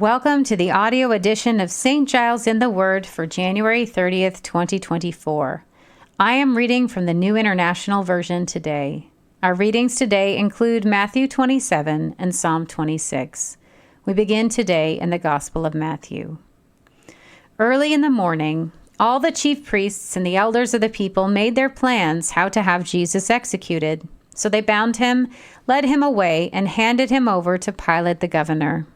Welcome to the audio edition of St. Giles in the Word for January 30th, 2024. I am reading from the New International Version today. Our readings today include Matthew 27 and Psalm 26. We begin today in the Gospel of Matthew. Early in the morning, all the chief priests and the elders of the people made their plans how to have Jesus executed. So they bound him, led him away, and handed him over to Pilate the governor.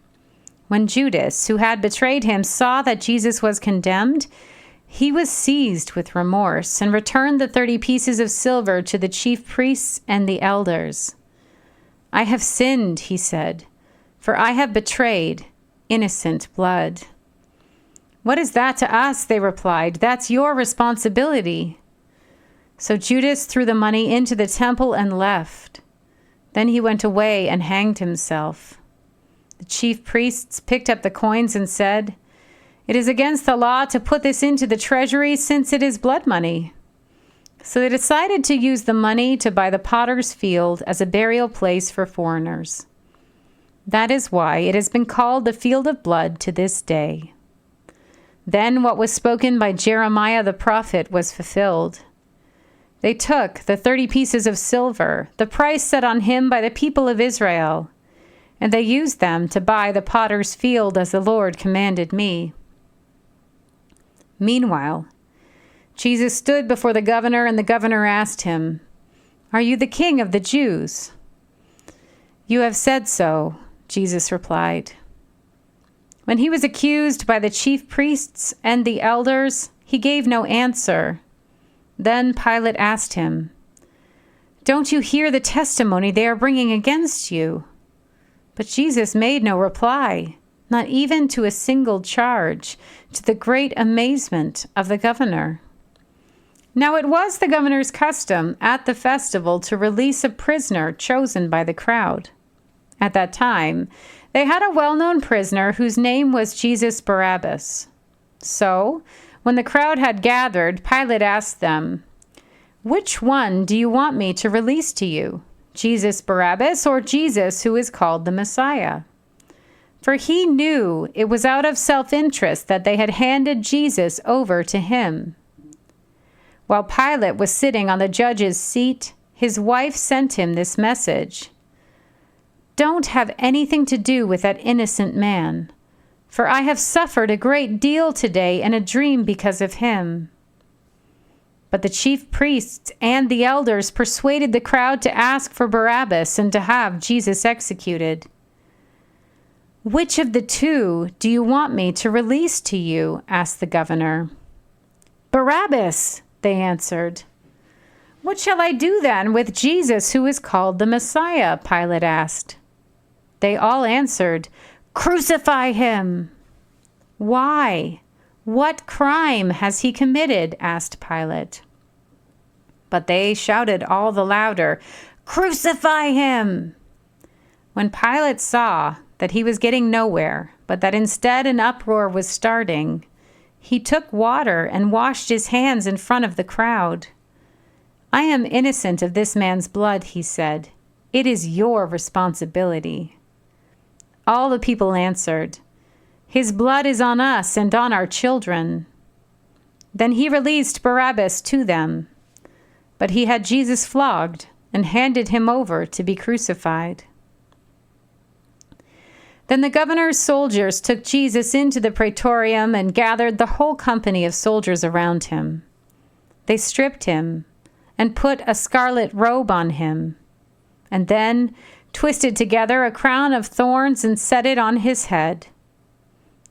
When Judas, who had betrayed him, saw that Jesus was condemned, he was seized with remorse and returned the 30 pieces of silver to the chief priests and the elders. "I have sinned," he said, "for I have betrayed innocent blood." "What is that to us?" they replied. "That's your responsibility." So Judas threw the money into the temple and left. Then he went away and hanged himself. The chief priests picked up the coins and said, "It is against the law to put this into the treasury since it is blood money." So they decided to use the money to buy the potter's field as a burial place for foreigners. That is why it has been called the field of blood to this day. Then what was spoken by Jeremiah the prophet was fulfilled. They took the 30 pieces of silver, the price set on him by the people of Israel, and they used them to buy the potter's field as the Lord commanded me. Meanwhile, Jesus stood before the governor, and the governor asked him, "Are you the king of the Jews?" "You have said so," Jesus replied. When he was accused by the chief priests and the elders, he gave no answer. Then Pilate asked him, "Don't you hear the testimony they are bringing against you?" But Jesus made no reply, not even to a single charge, to the great amazement of the governor. Now it was the governor's custom at the festival to release a prisoner chosen by the crowd. At that time, they had a well-known prisoner whose name was Jesus Barabbas. So, when the crowd had gathered, Pilate asked them, "Which one do you want me to release to you? Jesus Barabbas or Jesus who is called the Messiah?" For he knew it was out of self-interest that they had handed Jesus over to him. While Pilate was sitting on the judge's seat, his wife sent him this message: "Don't have anything to do with that innocent man, for I have suffered a great deal today in a dream because of him." But the chief priests and the elders persuaded the crowd to ask for Barabbas and to have Jesus executed. "Which of the two do you want me to release to you?" asked the governor. "Barabbas," they answered. "What shall I do then with Jesus who is called the Messiah?" Pilate asked. They all answered, "Crucify him." "Why? What crime has he committed?" asked Pilate. But they shouted all the louder, "Crucify him!" When Pilate saw that he was getting nowhere, but that instead an uproar was starting, he took water and washed his hands in front of the crowd. "I am innocent of this man's blood," he said. "It is your responsibility." All the people answered, "His blood is on us and on our children." Then he released Barabbas to them, but he had Jesus flogged and handed him over to be crucified. Then the governor's soldiers took Jesus into the praetorium and gathered the whole company of soldiers around him. They stripped him and put a scarlet robe on him, and then twisted together a crown of thorns and set it on his head.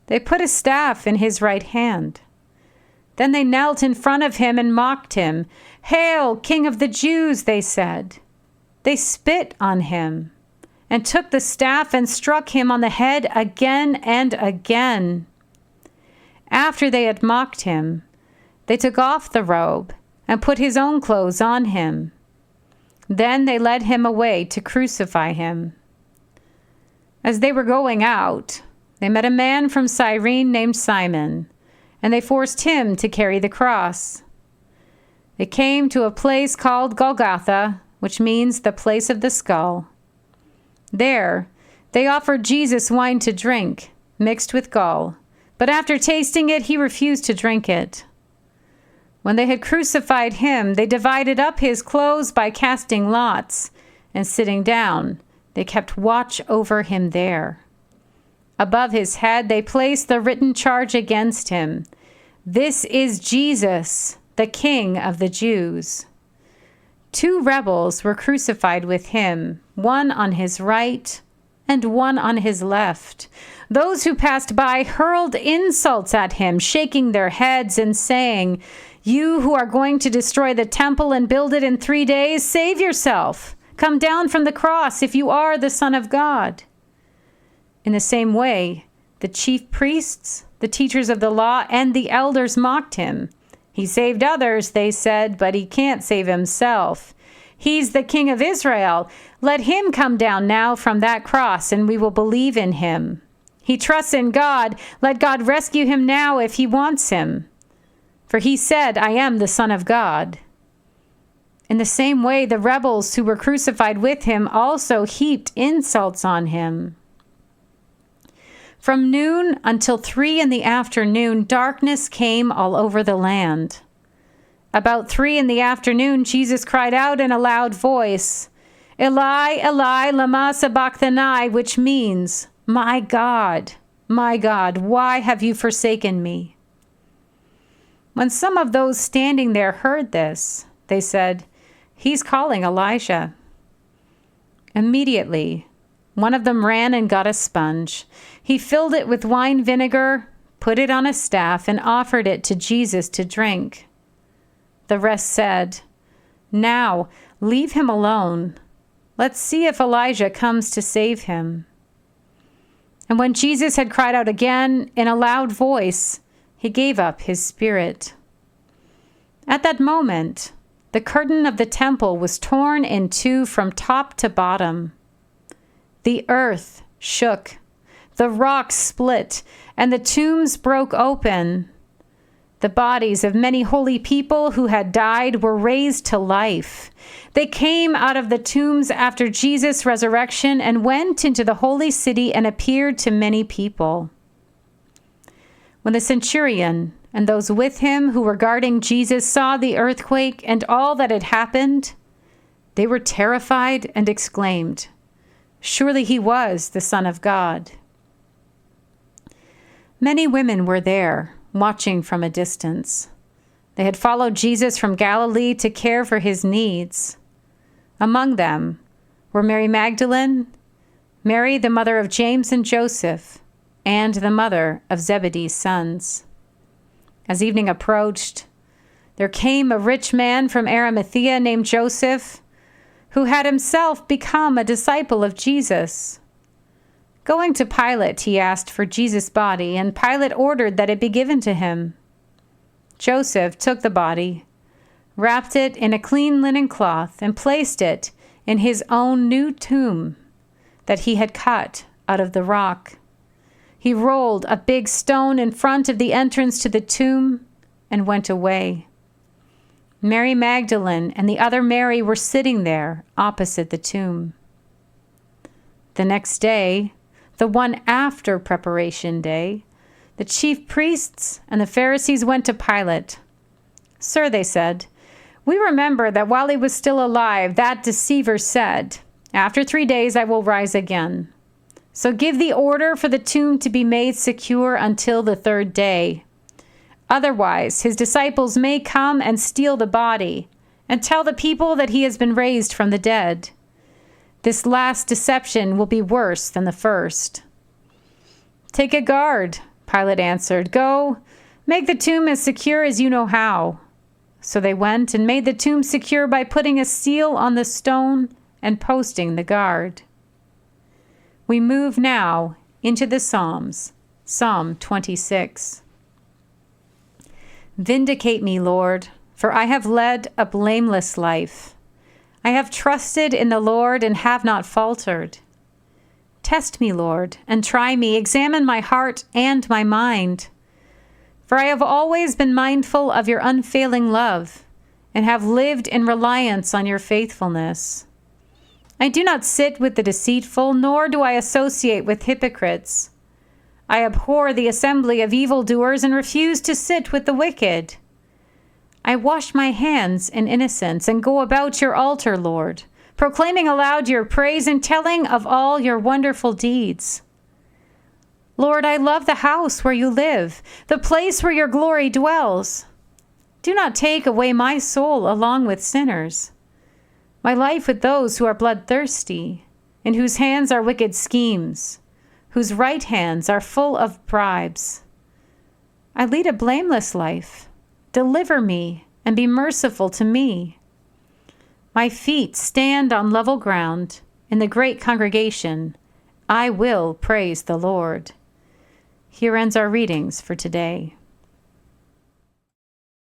They put a staff in his right hand. Then they knelt in front of him and mocked him. "Hail, King of the Jews," they said. They spit on him and took the staff and struck him on the head again and again. After they had mocked him, they took off the robe and put his own clothes on him. Then they led him away to crucify him. As they were going out, they met a man from Cyrene named Simon, and they forced him to carry the cross. They came to a place called Golgotha, which means the place of the skull. There, they offered Jesus wine to drink, mixed with gall, but after tasting it, he refused to drink it. When they had crucified him, they divided up his clothes by casting lots, and sitting down, they kept watch over him there. Above his head, they placed the written charge against him: "This is Jesus, the King of the Jews." 2 rebels were crucified with him, one on his right and one on his left. Those who passed by hurled insults at him, shaking their heads and saying, "You who are going to destroy the temple and build it in 3 days, save yourself. Come down from the cross if you are the Son of God." In the same way, the chief priests, the teachers of the law, and the elders mocked him. "He saved others," they said, "but he can't save himself. He's the King of Israel. Let him come down now from that cross, and we will believe in him. He trusts in God. Let God rescue him now if he wants him. For he said, 'I am the Son of God.'" In the same way, the rebels who were crucified with him also heaped insults on him. From noon until 3 in the afternoon, darkness came all over the land. About 3 in the afternoon, Jesus cried out in a loud voice, "Eli, Eli, lama sabachthani," which means, my God, why have you forsaken me?" When some of those standing there heard this, they said, "He's calling Elijah." Immediately, one of them ran and got a sponge. He filled it with wine vinegar, put it on a staff, and offered it to Jesus to drink. The rest said, "Now, leave him alone. Let's see if Elijah comes to save him." And when Jesus had cried out again in a loud voice, he gave up his spirit. At that moment, the curtain of the temple was torn in 2 from top to bottom. The earth shook, the rocks split, and the tombs broke open. The bodies of many holy people who had died were raised to life. They came out of the tombs after Jesus' resurrection and went into the holy city and appeared to many people. When the centurion and those with him who were guarding Jesus saw the earthquake and all that had happened, they were terrified and exclaimed, "Surely he was the Son of God." Many women were there, watching from a distance. They had followed Jesus from Galilee to care for his needs. Among them were Mary Magdalene, Mary the mother of James and Joseph, and the mother of Zebedee's sons. As evening approached, there came a rich man from Arimathea named Joseph, who had himself become a disciple of Jesus. Going to Pilate, he asked for Jesus' body, and Pilate ordered that it be given to him. Joseph took the body, wrapped it in a clean linen cloth, and placed it in his own new tomb that he had cut out of the rock. He rolled a big stone in front of the entrance to the tomb and went away. Mary Magdalene and the other Mary were sitting there opposite the tomb. The next day, the one after Preparation Day, the chief priests and the Pharisees went to Pilate. "Sir," they said, "we remember that while he was still alive, that deceiver said, 'After 3 days I will rise again.' So give the order for the tomb to be made secure until the 3rd day. Otherwise, his disciples may come and steal the body and tell the people that he has been raised from the dead. This last deception will be worse than the first." "Take a guard," Pilate answered. "Go, make the tomb as secure as you know how." So they went and made the tomb secure by putting a seal on the stone and posting the guard. We move now into the Psalms, Psalm 26. Vindicate me, Lord, for I have led a blameless life. I have trusted in the Lord and have not faltered. Test me, Lord, and try me. Examine my heart and my mind. For I have always been mindful of your unfailing love and have lived in reliance on your faithfulness. I do not sit with the deceitful, nor do I associate with hypocrites. I abhor the assembly of evildoers and refuse to sit with the wicked. I wash my hands in innocence and go about your altar, Lord, proclaiming aloud your praise and telling of all your wonderful deeds. Lord, I love the house where you live, the place where your glory dwells. Do not take away my soul along with sinners, my life with those who are bloodthirsty, in whose hands are wicked schemes, whose right hands are full of bribes. I lead a blameless life. Deliver me and be merciful to me. My feet stand on level ground. In the great congregation, I will praise the Lord. Here ends our readings for today.